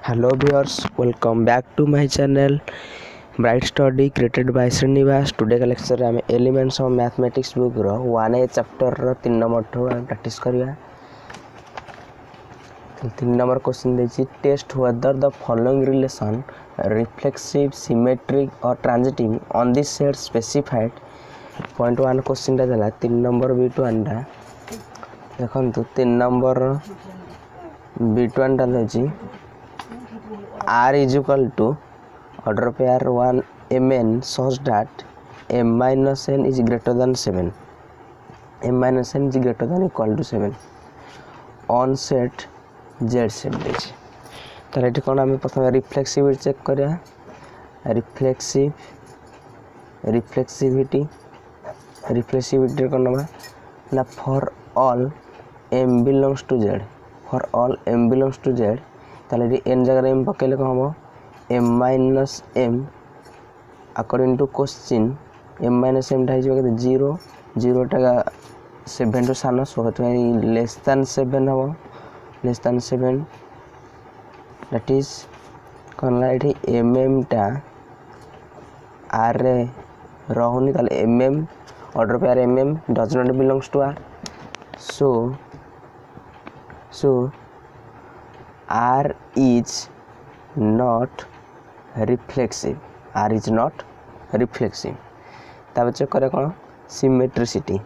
Hello viewers, welcome back to my channel Bright Study created by Srinivas. Today का lecture रे हमें elements of mathematics book रो 1A chapter रो 3 number ठो हम practice करिया। 3 नंबर क्वेश्चन देछि test whether the following relation reflexive, symmetric or transitive on this set specified. Point 1 question टा देला 3 नंबर B1 टा देखंतु 3 नंबर B1 टा देछि R is equal to order pair 1 mn such that m minus n is greater than 7. M minus n is greater than equal to 7 on set z set देछि। ताले एठी कोन हम प्रथम रिफ्लेक्सिविटी चेक करिया। Reflexivity कोन ना for all m belongs to z, for all m belongs to z ताले एन जगह m पकेले कौन हम m minus m according to question m minus m ढाई जगह 0 टका 7 टू सान सो लेस देन 7 हम लेस देन 7 दैट इज कौन ला एठी mm टा r रे रहउनी ताले mm order pair mm does not belongs to r so R is not reflexive. R is not reflexive. तब चेक करे कौन सिमेट्रिसिटी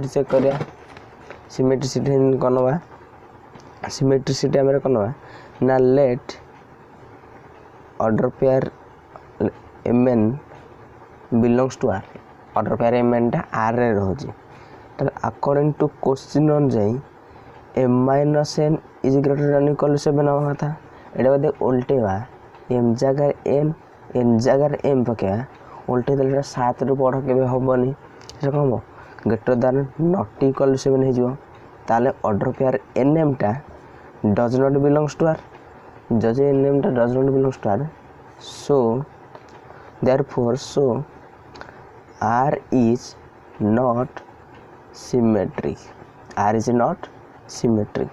चेक करिया। सिमेट्रिसिटी कौन बा सिमेट्रिसिटी हमरे कौन बा ना let order pair mn belongs to r। Order pair mn टा r रे रहउची अकॉर्डिंग टू क्वेश्चन अनुसार m minus n is greater than equal to 7 हवा था। एटा बदे उल्टेवा m जगह n जगह m पकेवा उल्टे देले 7 रु बड़ केबे होबनी से कहबो greater than not equal to 7 हे जिवो। ताले ऑर्डर पेयर nm टा does not belongs to r। जज nm टा does not belongs to r so therefore r is not symmetric. R is not symmetric.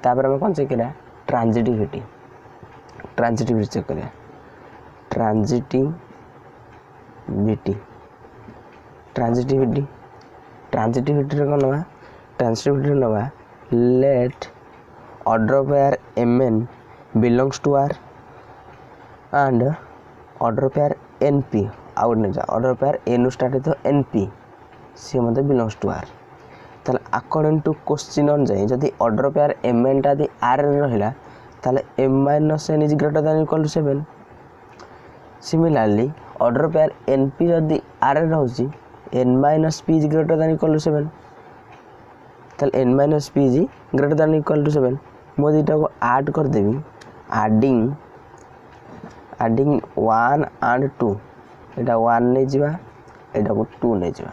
तापर हम कौन चेक करिया ट्रांजिटिविटी चेक करिया। ट्रांजिटिविटी रे कोन बा ट्रांजिटिविटी नबा let order pair mn belongs to r and order pair np आउट ने जा ऑर्डर पेयर n स्टार्ट तो np सी मते बिलोंग्स टू r। ताले अकॉर्डिंग टू क्वेश्चन अनुसार जदि ऑर्डर पेयर mn टा दि r रे रहिला ताले m minus n is greater than equal to 7। Similarly order pair np जदि r रे रहउची n minus p is greater than equal to 7 ताले n minus p is greater than equal to 7। मो दिटा को ऐड कर देबी एडिंग 1 and 2 एटा 1 ने जिबा एटा को 2 ने जिबा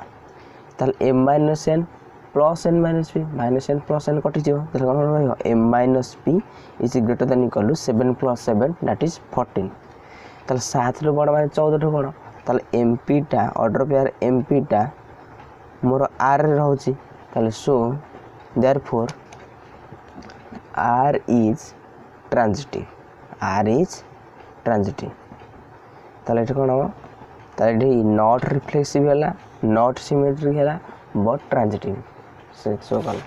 ताले m minus n plus n minus p minus n plus n कटि जिवो ताले कोन रहइबो m minus p is greater than equal to 7 plus 7 that is 14। ताले 7 रो बड़ माने 14 रो बड़ ताले mp टा ऑर्डर पेयर mp टा मोर r रे रहउची ताले so therefore r is transitive ताले एटा कोन हो ताले एटी नॉट रिफ्लेक्सिव हैला नॉट सिमेट्रिक हैला बट ट्रांजिटिव से सो कल।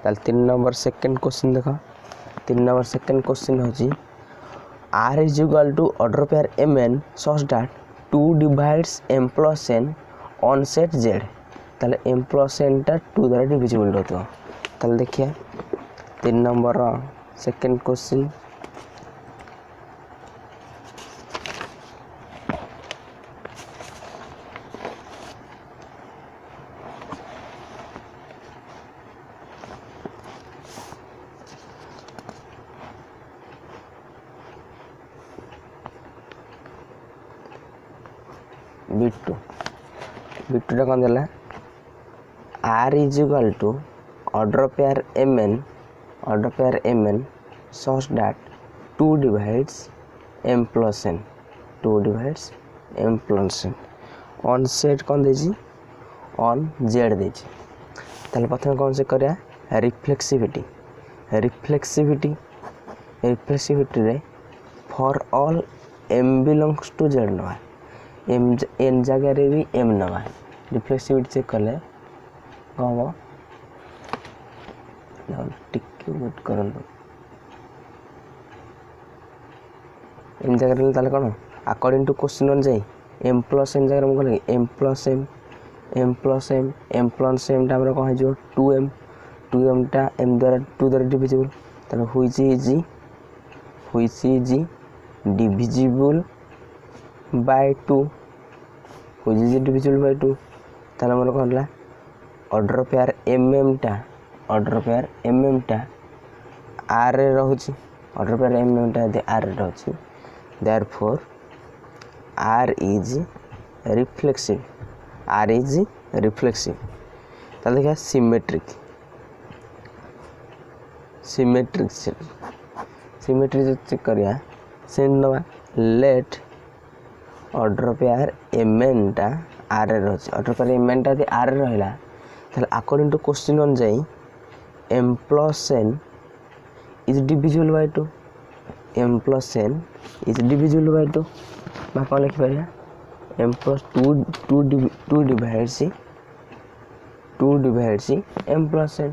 ताले 3 नंबर सेकंड क्वेश्चन देखो 3 नंबर सेकंड क्वेश्चन होची r is equal to order pair mn such that 2 divides m plus n on set z। ताले m plus n टा 2 द्वारा डिविजिबल होतो। ताले देखिए 3 नंबर सेकंड क्वेश्चन B2 टा कौन देला r is equal to order pair mn such that 2 divides m plus n on set कौन देजी on z देजी। ताले प्रथम कौन से करिया रिफ्लेक्सिविटी रे for all m belongs to z नवा एन जगह भी एम नवा रिफ्लेक्सिविटी चेक कले कौन हम टिके वेट करंतु एन जगह ताले कौन अकॉर्डिंग टू क्वेश्चन अनुसार एम प्लस एन जगह मुझे एम प्लस एम टा हमर कौन जो 2m टा m द्वारा 2 द्वारा डिविजिबल ताले which is divisible by 2 which is divisible by 2 ताले हमर कौन ला ऑर्डर पेयर mm टा r रे रहउची ऑर्डर पेयर mm टा दे r रे रहउची therefore r is reflexive ताले देखा सिमेट्रिक जो चेक करिया सेन नवा लेट ऑर्डर पेयर mn टा r रे रहउची ऑर्डर पेयर mn टा दे r रे रहला ताले अकॉर्डिंग टू क्वेश्चन ऑन जाई m plus n is divisible by 2 m plus n is divisible by 2 बा कौन लिख Pariya m plus 2 divide c m plus n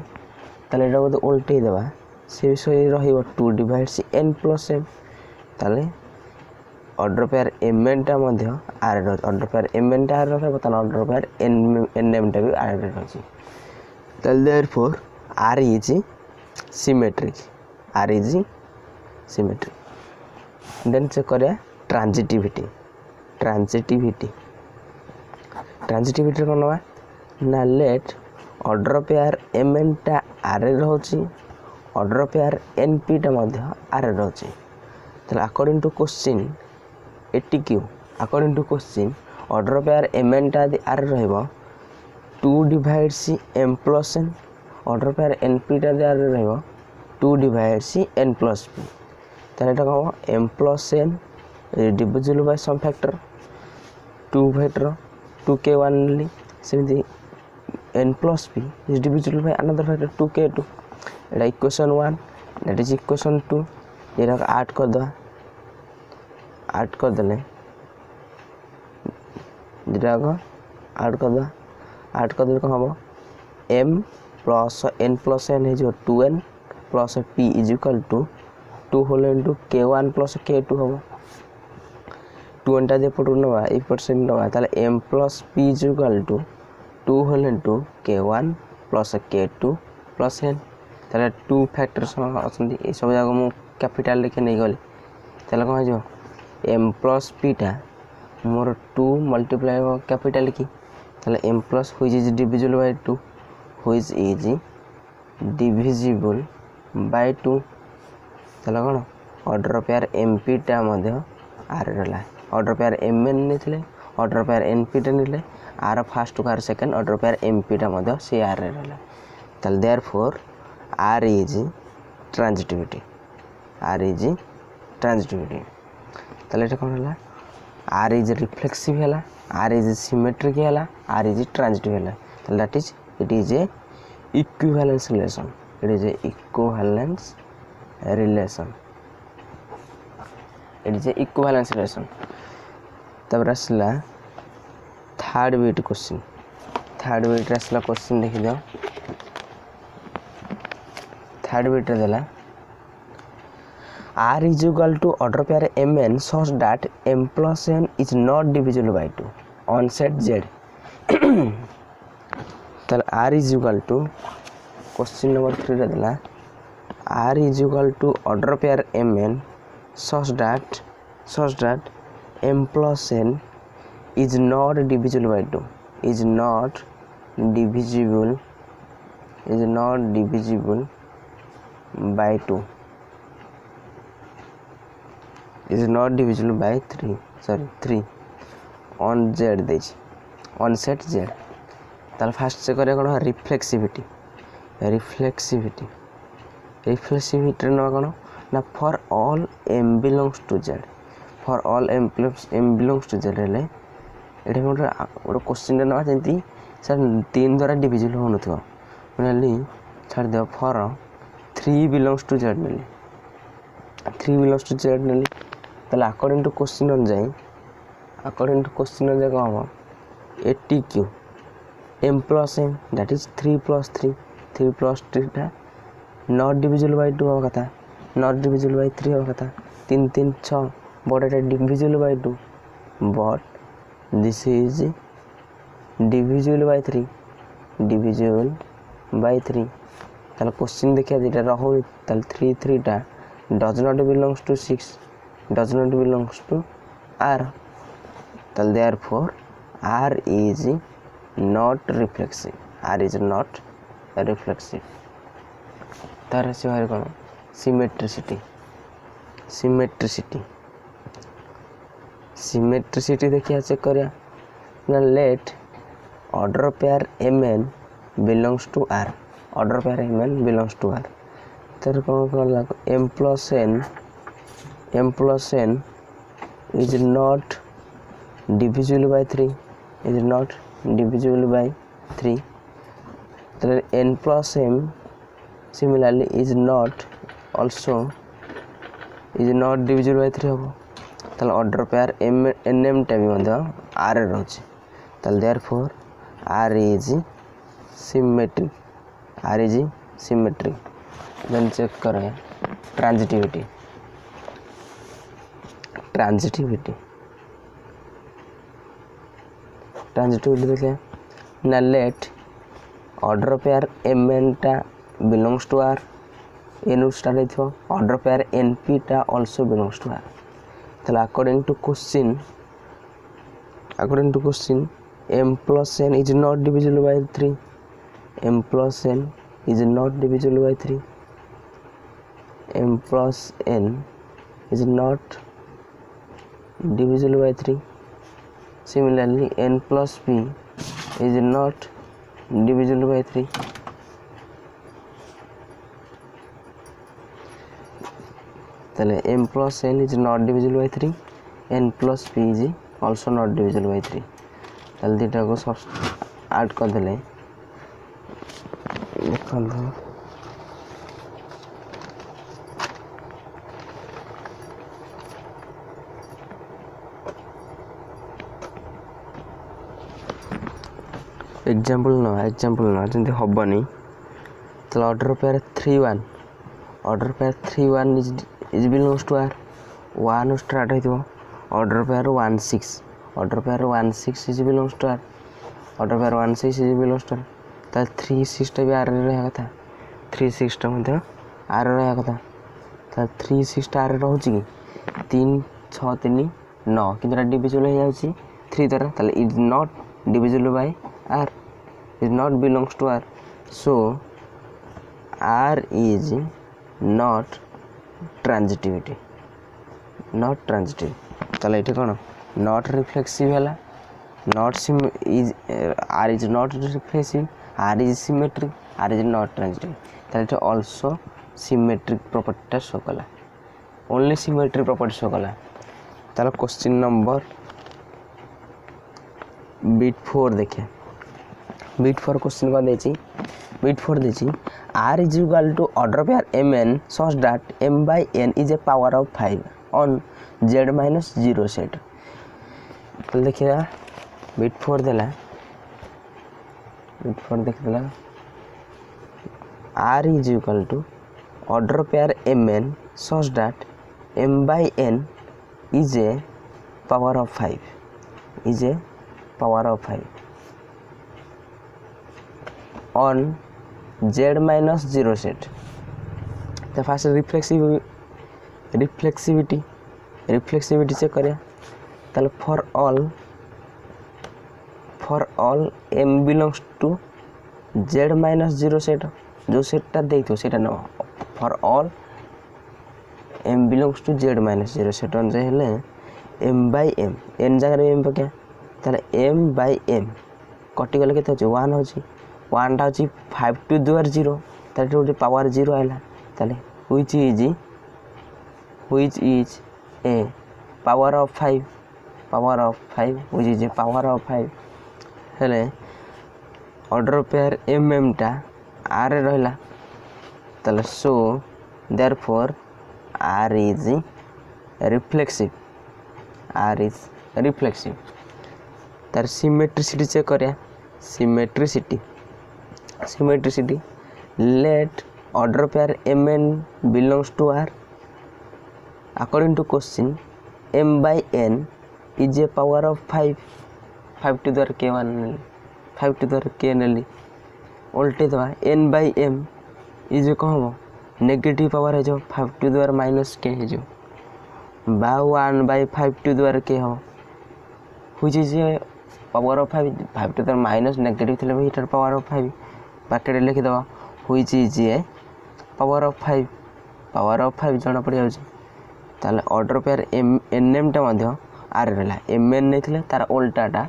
ताले एटा को उल्टे देबा से विषय रहिबो 2 divide c n plus m ताले ऑर्डर पेयर mn टा मध्ये r रे ऑर्डर पेयर mn टा r रे ताले ऑर्डर पेयर nm टा भी r रे रहची ताले therefore r is symmetric then check करिया ट्रांजिटिविटी कोन ना लेट ऑर्डर पेयर mn टा r रे रहउची ऑर्डर पेयर np टा मध्ये r रे रहउची ताले according to question ATQ according to question order pair mn टा r रे रहइबो 2 divide c m plus n order pair np टा दे r रे रहइबो 2 divide c n plus p ताले एटा कहबो m plus n divisible by some factor 2 factor 2k1 only सेमती n plus p is divisible by another factor 2k2 Etah equation 1 that is equation 2 era add कर देले जेटा को add कर देले को हबो m plus n plus n है जो 2n plus p is equal to 2 whole into k1 plus k2 हबो 2n टा दे पटु नवा ए परसेंट नवा ताले m plus p is equal to 2 whole into k1 plus k2 plus n ताले 2 factors असंती ए सब जाको मु कैपिटल लिखे नै गले ताले कोन जो m plus p टा मोर 2 मल्टीप्लाई कैपिटल लिखी ताले m plus which is divisible by 2 which is divisible by 2 ताले कोन ऑर्डर पेयर mp टा मध्ये r रहला ऑर्डर पेयर mn नेथिले ऑर्डर पेयर np टा नेले r फर्स्ट कार सेकंड ऑर्डर पेयर mp टा मध्ये से r रहला ताले देयरफॉर r is ट्रांजिटिविटी ताले एटा कोन हला r is reflexive हला r is symmetric हला r is transitive हला ताले that is it is a equivalence relation तब रसला थर्ड वेट रसला क्वेश्चन देखि दो थर्ड वेट देला r is equal to order pair mn such that m plus n is not divisible by 2 on set z ताले r is equal to question number 3 रे देला r is equal to order pair mn such that m plus n is not divisible by 2 is not divisible by 2 is not divisible by 3 on z देछि on set z ताल fast से करे कोन reflexivity न कोन ना for all m belongs to z for all m belongs to z ले एठे more question न जेंती sir 3 द्वारा divisible होनथो मानेली छाड़ दियो फॉर 3 बिलोंग्स टू जेड नेली 3 बिलोंग्स टू जेड नेली ताले अकॉर्डिंग टू क्वेश्चन अनुसार कौन हम AT Q m plus n that is 3 plus 3 टा नॉट डिविजिबल बाय 2 होगा कथा नॉट डिविजिबल बाय 3 होगा कथा 3 3 6 but Etah divisible by 2 but this is divisible by 3 ताले क्वेश्चन देखिया दिटा रहो ताले 3 3 टा does not belongs to 6 does not belongs to r ताले therefore r is not reflexive तार से बाहर कौन सिमेट्रिसिटी देखिए चेक करिया ना let order pair mn belongs to r order pair mn belongs to r तार कौन लागो m plus n is not divisible by 3 then n plus m similarly is not divisible by 3 होबो ताले order pair nm टा भी मतलब r रे रहछि ताले therefore r is symmetric then check करें ट्रांजिटिविटी देखे ना लेट ऑर्डर पेयर mn टा बिलोंग्स टू r n स्टार्ट हेथो ऑर्डर पेयर np टा आल्सो बिलोंग्स टू r ताले according to question m plus n is not divisible by 3 m plus n is not divisible by 3 m plus n is not divisible by 3 similarly n plus p is not divisible by 3 ताले m plus n is not divisible by 3 n plus p is also not divisible by 3 ताले दीटा को सब add कर देले देखन example ना जंती हबनी तो order pair 3 1 is belongs to r 1 स्टार्ट हेतो order pair 1 6 is belongs to r order pair 1 6 is belongs to r ता 3 6 टा भी r रे रहया कथा 3 6 टा मध्ये r रे रहया कथा ता 3 6 टा r रहउची कि 3 6 3 9 किंतु डिविजिबल हो जाउची 3 द्वारा ताले is not divisible by r is not belongs to r so r is not transitive ताले एठी कोन not reflexive हला not is r is not reflexive r is symmetric r is not transitive ताले एठी also symmetric property show कला only symmetric property show कला ताले question number bit 4 देखे bit 4 question का देची bit 4 देची r is equal to order pair mn such that m by n is a power of 5 on z minus 0 set तो देखिए bit 4 देला bit 4 देख देला r is equal to order pair mn such that m by n is a power of 5 on z minus 0 set तो first reflexivity check करिया ताले for all m belongs to z minus 0 set जो सेटटा देखियो सेटा न for all m belongs to z minus 0 set अन जे हेले m by m n जगह रे m पके ताले m by m कटि गले केते होची 1 होची 1 टा होची 5 टू द पावर 0 ताले होची पावर 0 आइला ताले which is a power of 5 which is a power of 5 हेले ऑर्डर पेयर mm टा r रे रहला ताले so therefore R is reflexive, R is reflexive। तार सिमेट्रिसिटी चेक करिया, symmetricity let order pair mn belongs to R according to question m by n is a power of 5 to the k1 5 to the k नेली उल्टे दवा n by m is कौन हम negative power है जो 5 to the minus के है जो बा 1 by 5 to the के हम which is a power of 5 to the minus negative थे हीटर पावर ऑफ 5 बाकी लिखि दवा which is a power of 5 जना पड़ जाउची ताले ऑर्डर पेयर nm टा मध्ये r रहला mn नै थिले तार उल्टाटा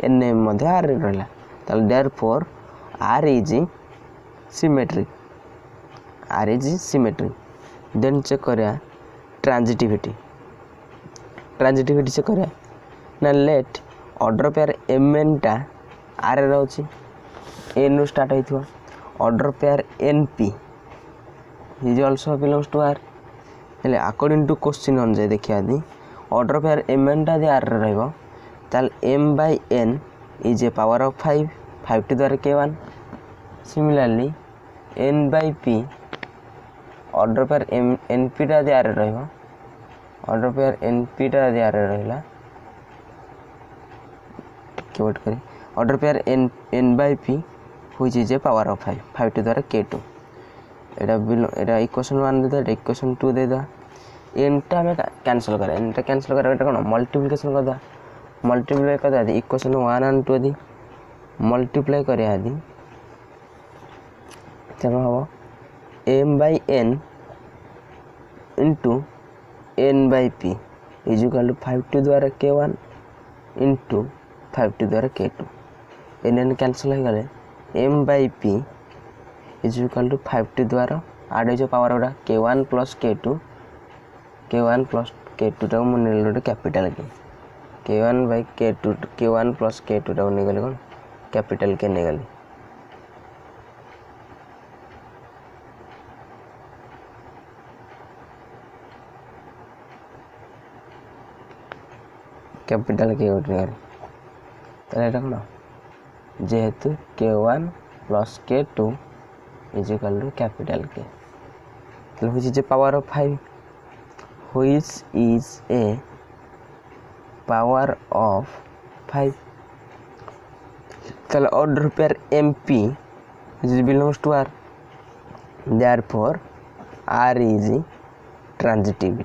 nm मध्ये r रहला ताले therefore r is symmetric, then check करिया ट्रांजिटिविटी चेक करिया ना लेट ऑर्डर पेयर mn टा r रहउची n रो स्टार्ट होइथवा order pair np is also belongs to r हेले अकॉर्डिंग टू क्वेश्चन अनुसार देखिया दी ऑर्डर पेयर mn टा दे r रहइबो ताल m by n is a power of 5 to the k1 similarly n by p order pair np टा दे r रहइबो order pair np टा दे r रहइला keyword करी order pair n by p which is a power of 5 to the k2 Etah equation 1 they they equation 2 दे दा n टा में cancel करा एटा कोन multiplication कर दा multiply कर दा इक्वेशन 1 एंड 2 दी मल्टीप्लाई करे आदि तब हो m by n into n by p is equal to 5 to the k1 into 5 to the k2 n cancel हो गले m by p is equal to 5 to the आडे जो power होड़ा k1 plus k2 टा मन ले capital k1 by k1 plus k2 टा ने गले कोन capital के ने गले कैपिटल के उठने ताले रखना जेहेतु k1 plus k2 is equal to capital के तो which is a power of 5 which is a power of 5 ताले order pair mp which belongs to r therefore r is transitive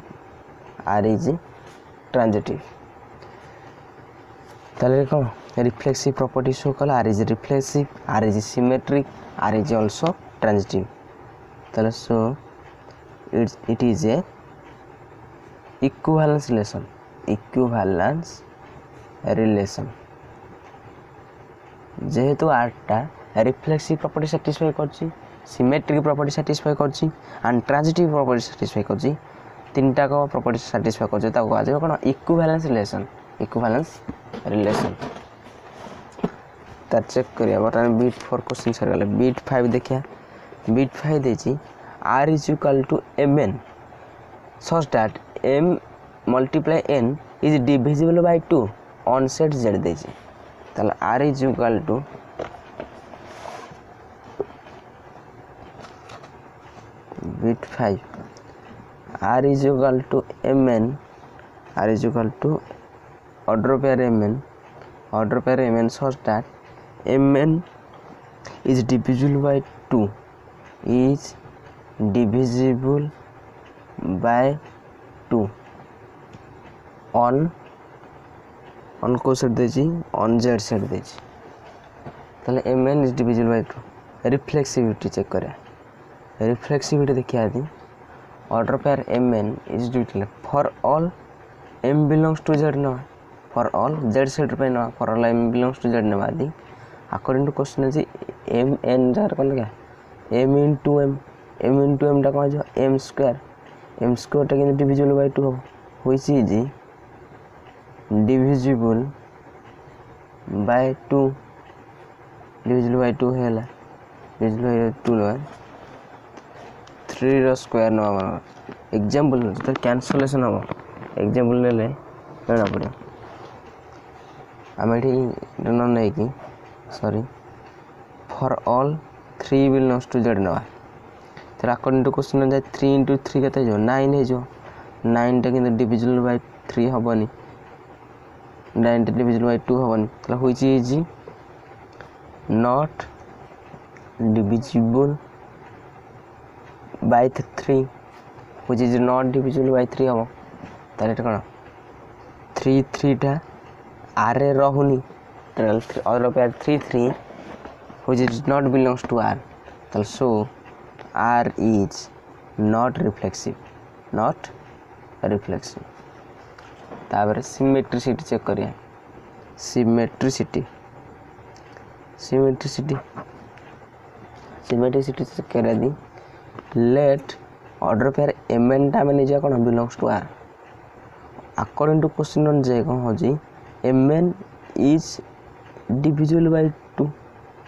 ताले कौन रिफ्लेक्सिव प्रॉपर्टी शो कला r is reflexive, r is symmetric, r is also transitive ताले so it is a equivalence relation जेहेतु आर्टा reflexive property satisfy करछि symmetric property satisfy करछि and transitive property satisfy करछि तीनटा को प्रॉपर्टी सैटिस्फाई करछि ताको आ जाय कोन इक्विवेलेंस रिलेशन ता चेक करिया बटन बीट 4 क्वेश्चन सर गले बीट 5 देखिया बीट 5 देछि r is equal to mn such that m multiply n is divisible by 2 on set z देछि ताले r is equal to bit 5 r is equal to mn order pair mn such that mn is divisible by 2 on को set देछि on z set देछि ताले mn is divisible by 2 reflexivity check करे reflexivity देखिया दी order pair mn is divisible for all m belongs to z ना for all z set पे ना for all m belongs to z ना दी according to question is mn जार कोन क्या m into m टा कोन जो m square टा कि divisible by 2 हो which is divisible by 2 है ला divisible by 2 लो 3 रो स्क्वायर न एग्जांपल तो कैंसलेशन हम एग्जांपल ले लेना पड़े आम ये नहीं कि sorry for all 3 belongs to z ना तो अकॉर्डिंग टू क्वेश्चन जाए 3 इंटू 3 के 9 हो 9 टा कि डिविजिबल बाय 3 हेनी 9 टा डिविजिबल बाय 2 हेनी तो which is not divisible by 3 which is not divisible by 3 हम ताले कौन 3 3 टा आर ए रहुनी और pair 3 3 which is not belongs to R so R is not reflexive तापर सिमेट्रिसिटी चेक करिया सिमेट्रिसिटी चेक करिया दी लेट ऑर्डर पेयर mn टा मैंने जे कोन belongs to R according to question ऑन जे कोन हो जी mn is divisible by 2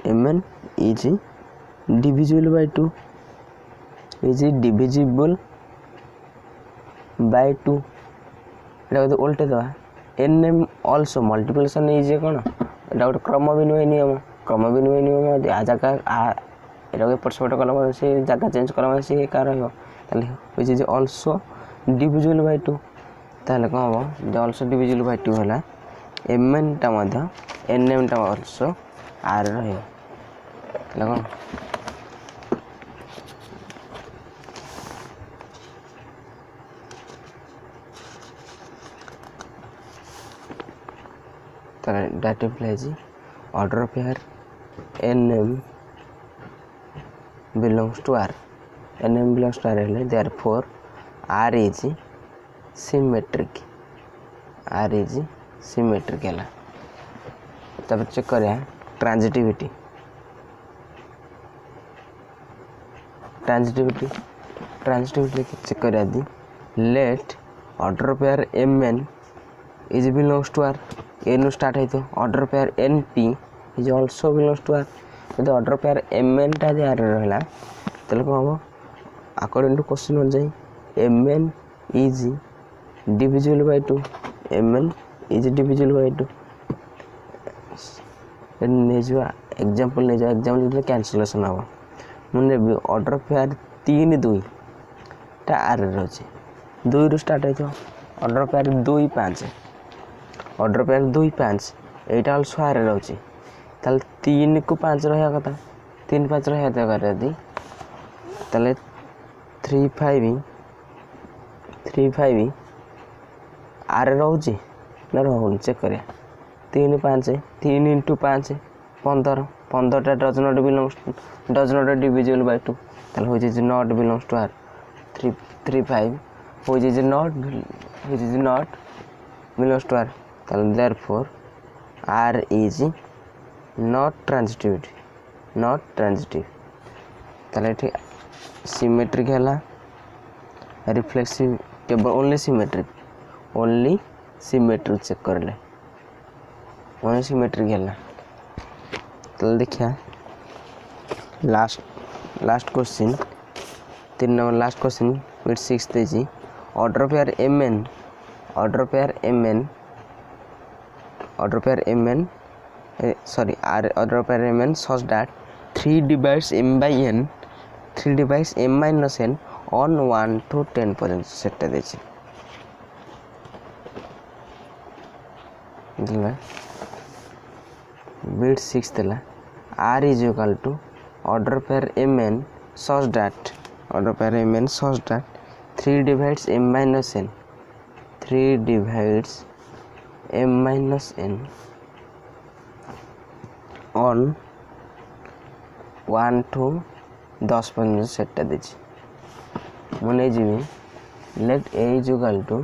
mn is divisible by 2 एटा तो उल्टे दवा nm also मल्टीप्लिकेशन इज कोन एटा गोटे क्रम विनिमय नियम आ जगह एटा के परसेंट कला से जगह चेंज करा से का रहयो ताले which is also divisible by 2 ताले कोन हो जे आल्सो डिविजिबल बाय 2 होला mn टा मध्य nm टा आल्सो r रहयो लगो डाटा प्लेज order pair nm belongs to r therefore r is symmetric है तब चेक करें ट्रांजिटिविटी चेक करिया दी let order pair mn is belongs to r एनु स्टार्ट है तो order pair np is also belongs to r यदि ऑर्डर पेयर mn टा जे r रहला तले को हम अकॉर्डिंग टू क्वेश्चन हो जाई mn is divisible by 2 example cancellation हम मुझे भी ऑर्डर पेयर 3 2 टा आर रही 2 रु स्टार्ट है order pair 2 5 Etah also are रही 3 को 5 रहा कथा 3 5 रहा यदि 3 5 आर रोचे ना रोनी चेक करिया 3 5 3 इंटू 5 15 टा does not divisible by 2 which is not belongs to R 3 5 which is not belongs to R therefore R is not transitive ताले ठीक सिमेट्रिक है रिफ्लेक्सिव केवल ओनली सिमेट्रिक चेक कर ले ओनली सिमेट्रिक है तो देखिए last question 3 number last question with 6 देजी order pair mn such that 3 divides m minus n on 1 to 10 पर्यंत सेट देछि दिला बिट 6 देला r is equal to order pair mn such that 3 divides m minus n on 1 to 10 पर्यंत set देछि मने जीवी let a is equal to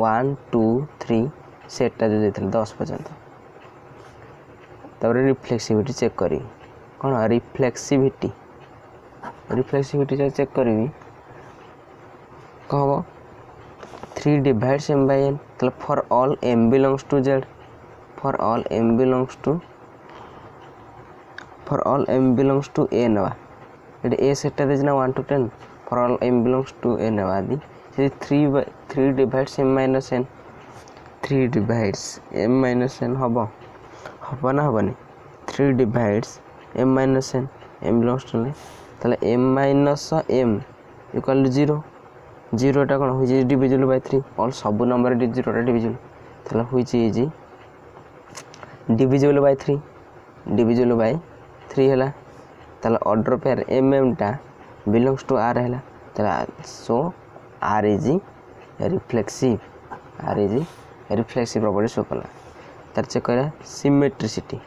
1 2 3 set जो देथिल 10 पर्यंत तब रिफ्लेक्सिविटी चेक करी कौन रिफ्लेक्सिविटी चेक करी कह 3 divides m by n तो for all m belongs to z for all m belongs to a नवा ये a सेट देज ना 1 to 10 for all m belongs to a नवा दी 3 divides m minus n 3 divides m minus n हबो हबो ना हबनी 3 divides m minus n m belongs to ताले m minus m equal to 0 0 टा कोन होई जे डिविजिबल बाय 3 ऑल सब नंबर 0 टा डिविजिबल ताले होई जे डिविजिबल बाय 3 डिविजिबल बाय 3 हैला ताले ऑर्डर पेयर mm टा बिलोंग्स टू r हैला ताले so r is reflexive property show कला तार चेक करा सिमेट्रिसिटी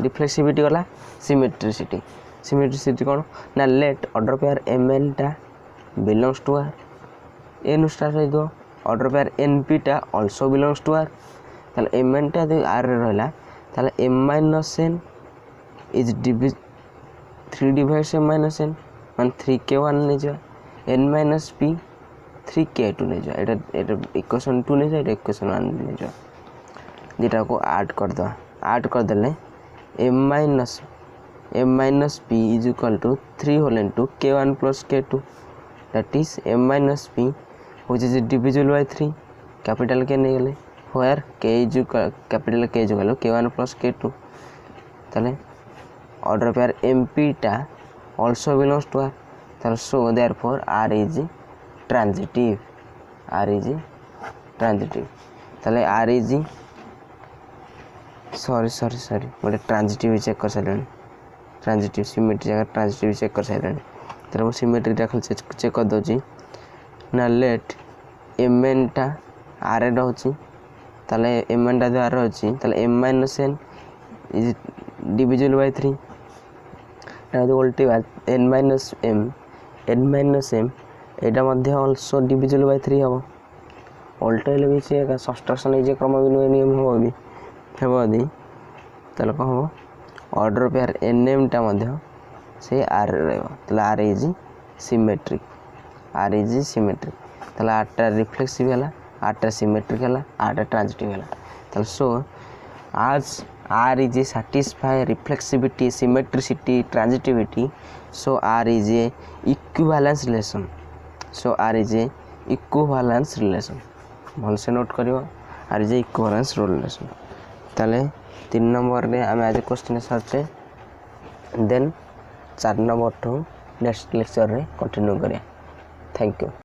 रिफ्लेक्सिविटी गला सिमेट्रिसिटी कोन ना लेट ऑर्डर पेयर mn टा बिलोंग्स टू r n स्टार्ट है दो ऑर्डर पेयर np टा आल्सो बिलोंग्स टू r ताले mn टा दे r रे रहला ताले m minus n is 3 divides m minus n मान 3k1 ने जा n माइनस p 3k2 ने जा एटा इक्वेशन 2 ने जा एटा इक्वेशन 1 ने जा जेटा को ऐड कर देले m minus p is equal to 3 whole into k1 plus k2 that is m minus p which is divisible by 3 capital K नहीं गेले where k is capital k जो गलो k1 प्लस k2 ताले order pair mp टा also belongs to r ताले so therefore r is transitive ताले r is sorry मोटे transitive check कर साइलेंट ट्रांजिटिव सिमेट्री जगह ट्रांजिटिव चेक कर साइलेंट तर सिमेट्री टा चेक कर दोची ना लेट mn टा r रे रहउची ताले mn टा द्वारा रहउची ताले m minus n is divisible by 3 ना तो उल्टी बात n माइनस m एटा मध्ये आल्सो डिविजिबल बाय 3 हबो उल्टा ले भी से का सब्ट्रैक्शन इज क्रम नियम हबो दी ताले को हबो ऑर्डर पेयर nm टा मध्ये से r रहबो ताले r इज सिमेट्रिक ताले r टा रिफ्लेक्सिव हला r टा सिमेट्रिक हला r टा ट्रांजिटिव हला ताले सो आज r is a satisfy reflexivity symmetricity transitivity so r is a equivalence relation भल से नोट करियो r is a equivalence relation ताले 3 नंबर रे हम आज क्वेश्चन सरचे then 4 number to next lecture रे कंटिन्यू करिया थैंक यू।